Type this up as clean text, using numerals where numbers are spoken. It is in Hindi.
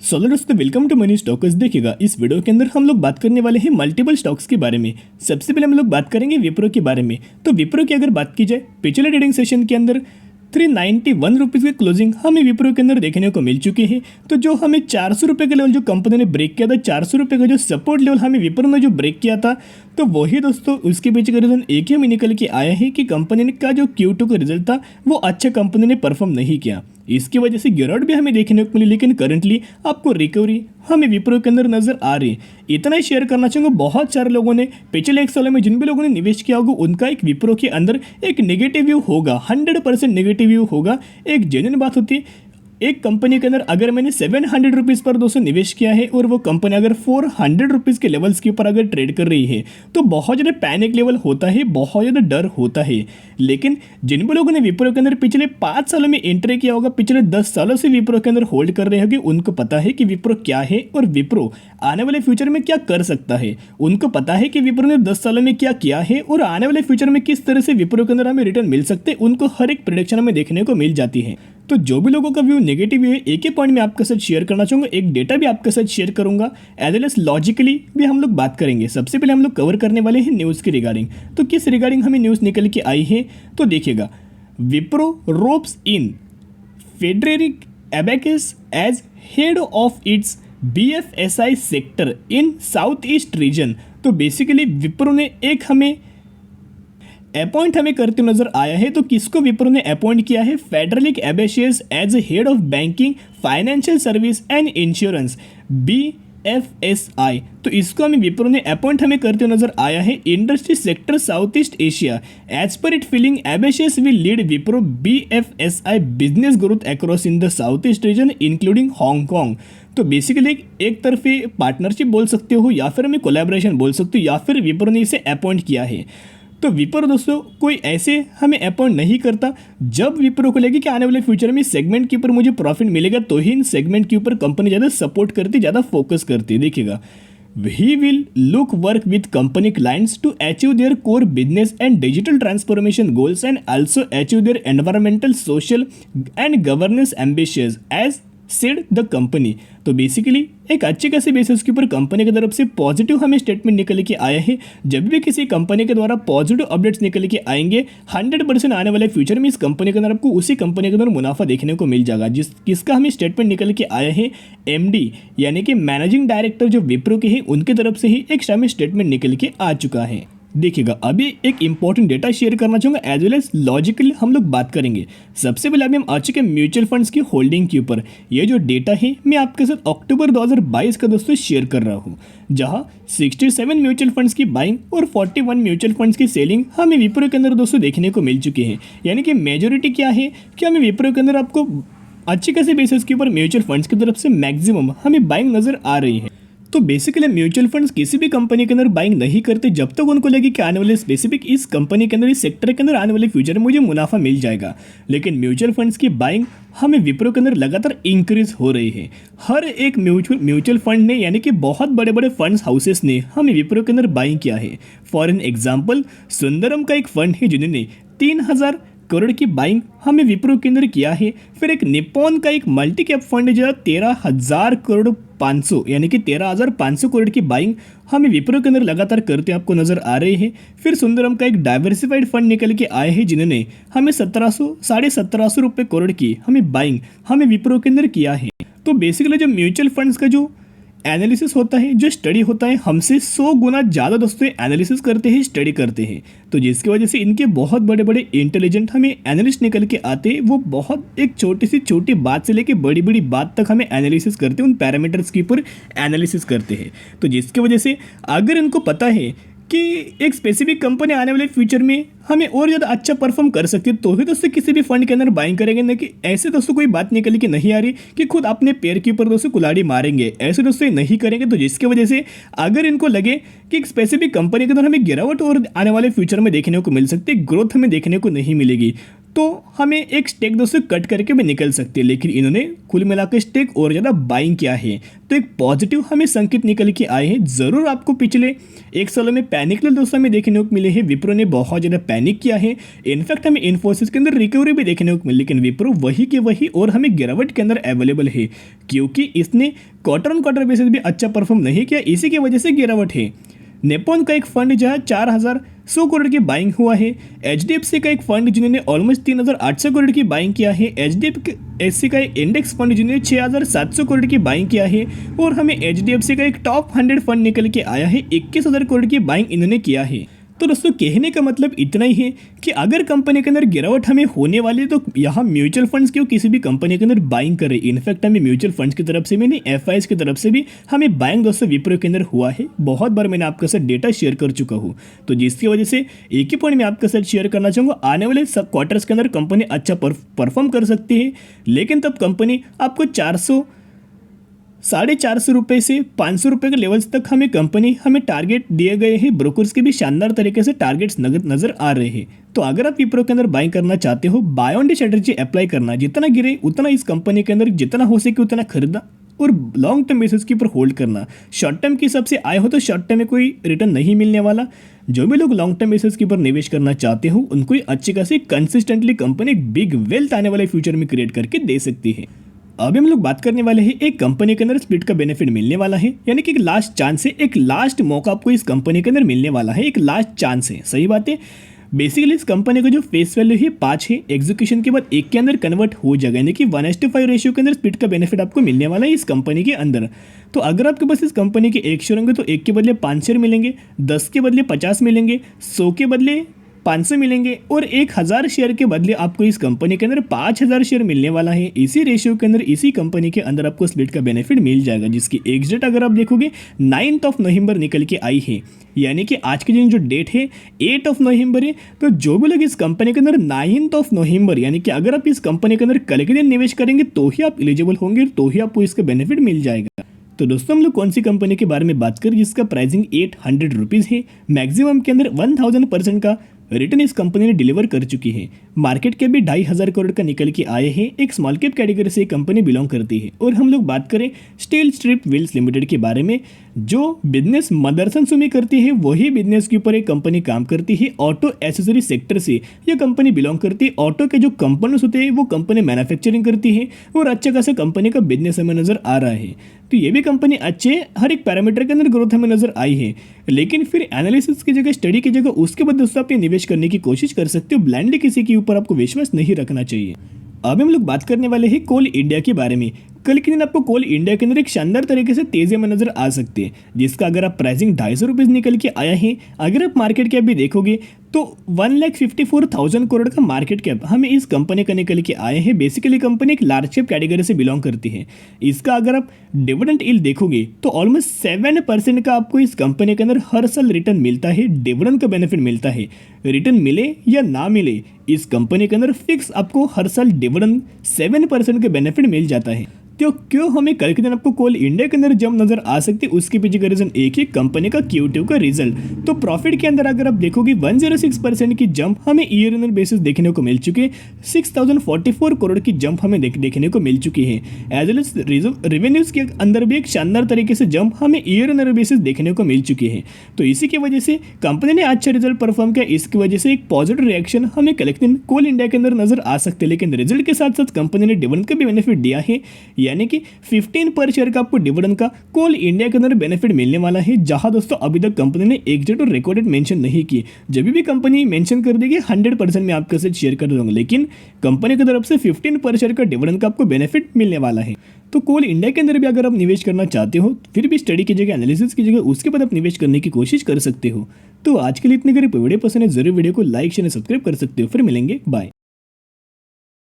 सोलो दोस्तों, वेलकम टू मनी स्टॉक्स। देखिएगा, इस वीडियो के अंदर हम लोग बात करने वाले हैं मल्टीपल स्टॉक्स के बारे में। सबसे पहले हम लोग बात करेंगे विप्रो के बारे में। तो विप्रो की अगर बात की जाए, पिछले ट्रेडिंग सेशन के अंदर 391 रुपीज़ की क्लोजिंग हमें विप्रो के अंदर देखने को मिल चुकी है। तो जो हमें 400 रुपये का लेवल जो कंपनी ने ब्रेक किया था, 400 रुपये का जो सपोर्ट लेवल हमें विप्रो ने जो ब्रेक किया था, तो वही दोस्तों उसके पीछे का रीज़न एक ही में निकल के आया है कि कंपनी का जो Q2 का रिजल्ट था वो अच्छा कंपनी ने परफॉर्म नहीं किया। इसकी वजह से गिरावट भी हमें देखने को मिली, लेकिन करंटली आपको रिकवरी हमें विप्रो के अंदर नजर आ रही है। इतना ही शेयर करना चाहूँगा, बहुत सारे लोगों ने पिछले एक साल में जिन भी लोगों ने निवेश किया होगा उनका एक विप्रो के अंदर एक नेगेटिव व्यू होगा, 100% नेगेटिव व्यू होगा। एक जेन्युइन बात होती है, एक कंपनी के अंदर अगर मैंने 700 रुपीज़ पर दोस्तों निवेश किया है और वो कंपनी अगर 400 रुपीज़ के लेवल्स के ऊपर अगर ट्रेड कर रही है तो बहुत ज़्यादा पैनिक लेवल होता है, बहुत ज़्यादा डर होता है। लेकिन जिन भी लोगों ने विप्रो के अंदर पिछले 5 सालों में एंट्री किया होगा, पिछले 10 सालों से विप्रो के अंदर होल्ड कर रहे होंगे, उनको पता है कि विप्रो क्या है और विप्रो आने वाले फ्यूचर में क्या कर सकता है। उनको पता है कि विप्रो ने 10 सालों में क्या किया है और आने वाले फ्यूचर में किस तरह से विप्रो के अंदर हमें रिटर्न मिल सकते हैं, उनको हर एक प्रेडिक्शन हमें देखने को मिल जाती है। तो जो भी लोगों का व्यू नेगेटिव है, एक ही पॉइंट में आपके साथ शेयर करना चाहूँगा, एक डेटा भी आपके साथ शेयर करूंगा, एज वेल एज लॉजिकली भी हम लोग बात करेंगे। सबसे पहले हम लोग कवर करने वाले हैं न्यूज़ के रिगार्डिंग। तो किस रिगार्डिंग हमें न्यूज़ निकल के आई है, तो देखिएगा, Wipro ropes in Frederic Abecassis as head of its BFSI sector in south east region. तो बेसिकली विप्रो ने एक हमें अपॉइंट करते नजर आया है। तो किसको विप्रो ने अपॉइंट किया है? Frederic Abecassis as head of banking, financial service and insurance, BFSI। तो इसको हमें विप्रो ने अपॉइंट करते नजर आया है industry sector south east Asia. As per it filing, Abecassis will lead Wipro BFSI business growth across in the south east region including Hong Kong. तो बेसिकली एक तरफे पार्टनरशिप बोल सकते हो, या फिर हमें कोलैबोरेशन बोल सकते हो, या फिर विप्रो ने इसे अपॉइंट किया है। तो विप्रो दोस्तों कोई ऐसे हमें अपॉइंट नहीं करता। जब विप्रो को लगे कि आने वाले फ्यूचर में सेगमेंट के ऊपर मुझे प्रॉफिट मिलेगा, तो ही इन सेगमेंट के ऊपर कंपनी ज़्यादा सपोर्ट करती, ज़्यादा फोकस करती। देखिएगा, he will look work with company clients to achieve their core business and digital transformation goals and also achieve their environmental, social and governance ambitions as said the company. तो बेसिकली एक अच्छे खासे बेसिस के ऊपर कंपनी की तरफ से पॉजिटिव हमें स्टेटमेंट निकल के आया है। जब भी किसी कंपनी के द्वारा पॉजिटिव अपडेट्स निकल के आएंगे, 100% आने वाले फ्यूचर में इस कंपनी के अंदर आपको उसी कंपनी के अंदर मुनाफा देखने को मिल जाएगा। किसका हमें स्टेटमेंट निकल के आया है? MD यानी कि मैनेजिंग डायरेक्टर जो विप्रो के हैं, उनकी तरफ से ही एक हमें स्टेटमेंट निकल के आ चुका है। देखिएगा, अभी एक इंपॉर्टेंट डेटा शेयर करना चाहूँगा, एज वेल एज लॉजिकली हम लोग बात करेंगे। सबसे पहले अभी हम आ चुके हैं म्यूचुअल फंड्स की होल्डिंग के ऊपर। ये जो डेटा है मैं आपके साथ अक्टूबर 2022 का दोस्तों शेयर कर रहा हूँ, जहाँ 67 म्यूचुअल फंड्स की बाइंग और 41 म्यूचुअल फंड्स की सेलिंग हमें विप्रो के अंदर दोस्तों देखने को मिल चुकी है। यानी कि मेजोरिटी क्या है कि हमें विप्रो के अंदर आपको अच्छे खासे बेसिस के ऊपर म्यूचुअल फंड्स की तरफ से मैक्सिमम हमें बाइंग नजर आ रही है। तो बेसिकली म्यूचुअल फंड्स किसी भी कंपनी के अंदर बाइंग नहीं करते जब तक उनको लगे कि आने वाले स्पेसिफिक इस कंपनी के अंदर, इस सेक्टर के अंदर आने वाले फ्यूचर में मुझे मुनाफा मिल जाएगा। लेकिन म्यूचुअल फंड्स की बाइंग हमें विप्रो के अंदर लगातार इंक्रीज हो रही है। हर एक म्यूचुअल फंड ने, यानी कि बहुत बड़े बड़े फंड्स हाउसेस ने हमें विप्रो के अंदर बाइंग किया है। फॉर एन एग्जाम्पल, सुंदरम का एक फंड है जिन्होंने 3000 करोड़ की बाइंग हमें विप्रो के अंदर किया है। फिर एक निप्पॉन का एक मल्टी कैप फंड है जो 13,000 करोड़ 500 यानी कि 13,500 करोड़ की बाइंग हमें विप्रो के अंदर लगातार करते आपको नजर आ रहे हैं। फिर सुंदरम का एक डाइवर्सिफाइड फंड निकल के आए हैं जिन्होंने हमें 1700 रुपये करोड़ की हमें बाइंग हमें विप्रो के अंदर किया है। तो बेसिकली जो म्यूचुअल फंड्स का जो एनालिसिस होता है, जो स्टडी होता है, हमसे 100 गुना ज़्यादा दोस्तों एनालिसिस करते हैं, स्टडी करते हैं। तो जिसकी वजह से इनके बहुत बड़े बड़े इंटेलिजेंट हमें एनालिस्ट निकल के आते हैं। वो बहुत एक छोटी सी छोटी बात से लेके बड़ी बड़ी बात तक हमें एनालिसिस करते हैं, उन पैरामीटर्स के ऊपर एनालिसिस करते हैं। तो जिसकी वजह से अगर इनको पता है कि एक स्पेसिफिक कंपनी आने वाले फ्यूचर में हमें और ज़्यादा अच्छा परफॉर्म कर सकती है, तो ही दोस्तों किसी भी फंड के अंदर बाइंग करेंगे। ना कि ऐसे दोस्तों कोई बात निकली कि नहीं आ रही कि खुद अपने पैर के ऊपर दोस्तों कुल्हाड़ी मारेंगे, ऐसे दोस्तों नहीं करेंगे। तो जिसकी वजह से अगर इनको लगे कि एक स्पेसिफिक कंपनी के अंदर हमें गिरावट और आने वाले फ्यूचर में देखने को मिल सकती है, ग्रोथ हमें देखने को नहीं मिलेगी, तो हमें एक स्टेक दोस्तों कट करके भी निकल सकते हैं। लेकिन इन्होंने कुल मिलाकर स्टेक और ज़्यादा बाइंग किया है, तो एक पॉजिटिव हमें संकेत निकल के आए हैं। ज़रूर आपको पिछले एक सालों में पैनिक लेवल दोस्तों हमें देखने को मिले हैं, विप्रो ने बहुत ज़्यादा पैनिक किया है। इनफैक्ट हमें इन्फोसिस के अंदर रिकवरी भी देखने को मिली, लेकिन विप्रो वही के वही और हमें गिरावट के अंदर अवेलेबल है, क्योंकि इसने क्वार्टर ऑन क्वार्टर बेसिस भी अच्छा परफॉर्म नहीं किया, इसी की वजह से गिरावट है। नेपॉन का एक फंड जहाँ 4,100 करोड़ की बाइंग हुआ है। HDFC का एक फंड जिन्होंने ऑलमोस्ट 3,800 करोड़ की बाइंग किया है। HDFC का एक इंडेक्स फंड जिन्होंने 6,700 करोड़ की बाइंग किया है। और हमें HDFC का एक टॉप 100 फंड निकल के आया है, 21,000 करोड़ की बाइंग इन्होंने किया है। तो दोस्तों कहने का मतलब इतना ही है कि अगर कंपनी के अंदर गिरावट हमें होने वाली है तो यहाँ म्यूचुअल फंड्स क्यों किसी भी कंपनी के अंदर बाइंग करे। इनफैक्ट हमें म्यूचुअल फंड्स की तरफ से भी नहीं, FIs की तरफ से भी हमें बाइंग दोस्तों विप्रो के अंदर हुआ है। बहुत बार मैंने आपके साथ डेटा शेयर कर चुका हूँ, तो जिसकी वजह से एक ही पॉइंट मैं आपके साथ शेयर करना चाहूँगा, आने वाले सब क्वार्टर्स के अंदर कंपनी अच्छा परफॉर्म कर सकती है, लेकिन तब कंपनी आपको 450 रुपये से 500 रुपये के लेवल्स तक हमें टारगेट दिए गए हैं। ब्रोकर्स के भी शानदार तरीके से टारगेट्स नजर आ रहे हैं। तो अगर आप विप्रो के अंदर बाइंग करना चाहते हो, buy on day strategy apply करना, जितना गिरे उतना इस कंपनी के अंदर जितना हो सके उतना खरीदना और लॉन्ग टर्म बेसिस के ऊपर होल्ड करना। शॉर्ट टर्म के हिसाब से आए हो तो शॉर्ट टर्म में कोई रिटर्न नहीं मिलने वाला। जो भी लोग लॉन्ग टर्म बेसिस के ऊपर निवेश करना चाहते हो उनको अच्छी खासी कंसिस्टेंटली कंपनी एक बिग वेल्थ आने वाले फ्यूचर में क्रिएट करके दे सकती है। अभी हम लोग बात करने वाले हैं एक कंपनी के अंदर स्प्लिट का बेनिफिट मिलने वाला है, यानी कि एक लास्ट चांस है, एक लास्ट मौका आपको इस कंपनी के अंदर मिलने वाला है, एक लास्ट चांस है। सही बात है। बेसिकली इस कंपनी का जो फेस वैल्यू है 5 है, एग्जीक्यूशन के बाद 1 के अंदर कन्वर्ट हो जाएगा, यानी कि 1:5 रेशियो के अंदर स्प्लिट का बेनिफिट आपको मिलने वाला है इस कंपनी के अंदर। तो अगर आपके पास इस कंपनी के 1 शेयर होंगे तो 1 के बदले 5 शेयर मिलेंगे, 10 के बदले 50 मिलेंगे, 100 के बदले 500 मिलेंगे और 1,000 शेयर के बदले आपको इस कंपनी के अंदर 5,000 शेयर मिलने वाला है। इसी रेशियो के अंदर इसी कंपनी के अंदर आपको स्प्लिट का बेनिफिट मिल जाएगा, जिसकी एग्जैक्ट अगर आप देखोगे 9 नवंबर निकल के आई है, यानी कि आज के दिन जो डेट है 8 नवंबर है। तो जो भी लोग इस कंपनी के अंदर 9 नवंबर, यानी कि अगर आप इस कंपनी के अंदर कल के दिन निवेश करेंगे तो ही आप एलिजिबल होंगे, तो ही आपको इसका बेनिफिट मिल जाएगा। तो दोस्तों हम लोग कौन सी कंपनी के बारे में बात करें जिसका प्राइसिंग 800 रुपीज़ है, मैक्सिमम के अंदर 1000% का रिटर्न इस कंपनी ने डिलीवर कर चुकी है। मार्केट कैप भी 2,500 करोड़ का निकल के आए हैं। एक स्मॉल कैप कैटेगरी से कंपनी बिलोंग करती है। और हम लोग बात करें स्टील स्ट्रिप व्हील्स लिमिटेड के बारे में, जो बिजनेस मदरसन सुमी करती है वही बिजनेस के ऊपर एक कंपनी काम करती है। ऑटो एसेसरी सेक्टर से यह कंपनी बिलोंग करती है। ऑटो के जो कंपोनेंट्स होते हैं वो कंपनी मैन्युफैक्चरिंग करती है और अच्छा खासा कंपनी का बिजनेस हमें नजर आ रहा है। तो ये भी कंपनी अच्छे हर एक पैरामीटर के अंदर ग्रोथ हमें नजर आई है, लेकिन फिर एनालिसिस की जगह, स्टडी की जगह उसके बाद दोस्तों आप निवेश करने की कोशिश कर सकते हो। ब्लाइंडली किसी के ऊपर आपको विश्वास नहीं रखना चाहिए। अब हम लोग बात करने वाले हैं कोल इंडिया के बारे में। कल के दिन आपको कोल इंडिया के अंदर एक शानदार तरीके से तेजी में नजर आ सकते हैं, जिसका अगर आप प्राइसिंग 250 रुपीज़ निकल के आया है। अगर आप मार्केट कैप भी देखोगे तो 1,54,000 करोड़ का मार्केट कैप हमें इस कंपनी का निकल के आए हैं। बेसिकली कंपनी एक लार्ज कैप कैटेगरी से बिलोंग करती है। इसका अगर आप डिविडेंड यील्ड देखोगे तो ऑलमोस्ट 7% का आपको इस कंपनी के अंदर हर साल रिटर्न मिलता है, डिविडेंड का बेनिफिट मिलता है। रिटर्न मिले या ना मिले, इस कंपनी के अंदर फिक्स आपको हर साल डिविडेंड 7% का बेनिफिट मिल जाता है। तो क्यों हमें कल के दिन आपको कोल इंडिया के अंदर जंप नजर आ सकती है, उसके पीछे का रीजन एक ही, कंपनी का Q2 का रिजल्ट। तो प्रॉफिट के अंदर अगर आप देखोगे 106% की जंप हमें ईयर ऑन बेसिस देखने को मिल चुकी है। 6,044 करोड़ की जंप हमें देखने को मिल चुकी है। एज वेल एज रेवेन्यूज के अंदर भी एक शानदार तरीके से जंप हमें ईयर ऑन बेसिस देखने को मिल चुकी है। तो इसी की वजह से कंपनी ने अच्छा रिजल्ट परफॉर्म किया। इसकी वजह से एक पॉजिटिव रिएक्शन हमें कल के दिन कोल इंडिया के अंदर नजर आ सकते हैं। लेकिन रिजल्ट के साथ साथ कंपनी ने डिविडेंड का भी बेनिफिट दिया है, यानी कि 15 पर शेयर का आपको डिविडेंड का कोल इंडिया के अंदर बेनिफिट मिलने वाला है। जहां दोस्तों अभी तक कंपनी ने एग्जैक्ट और रिकॉर्डेड मेंशन नहीं की। जब भी कंपनी मेंशन कर देगी 100% में आपके साथ शेयर कर दूंगा, लेकिन कंपनी की तरफ से 15 पर शेयर का डिविडेंड का आपको बेनिफिट मिलने वाला है। तो कोल इंडिया के अंदर भी अगर आप निवेश करना चाहते हो, फिर भी स्टडी कीजिएगा, एनालिसिस कीजिएगा, उसके बाद आप निवेश करने की कोशिश कर सकते हो। तो आज के लिए इतने करीब वीडियो पसंद है, जरूर वीडियो को लाइक शेयर सब्सक्राइब कर सकते हो। फिर मिलेंगे, बाय।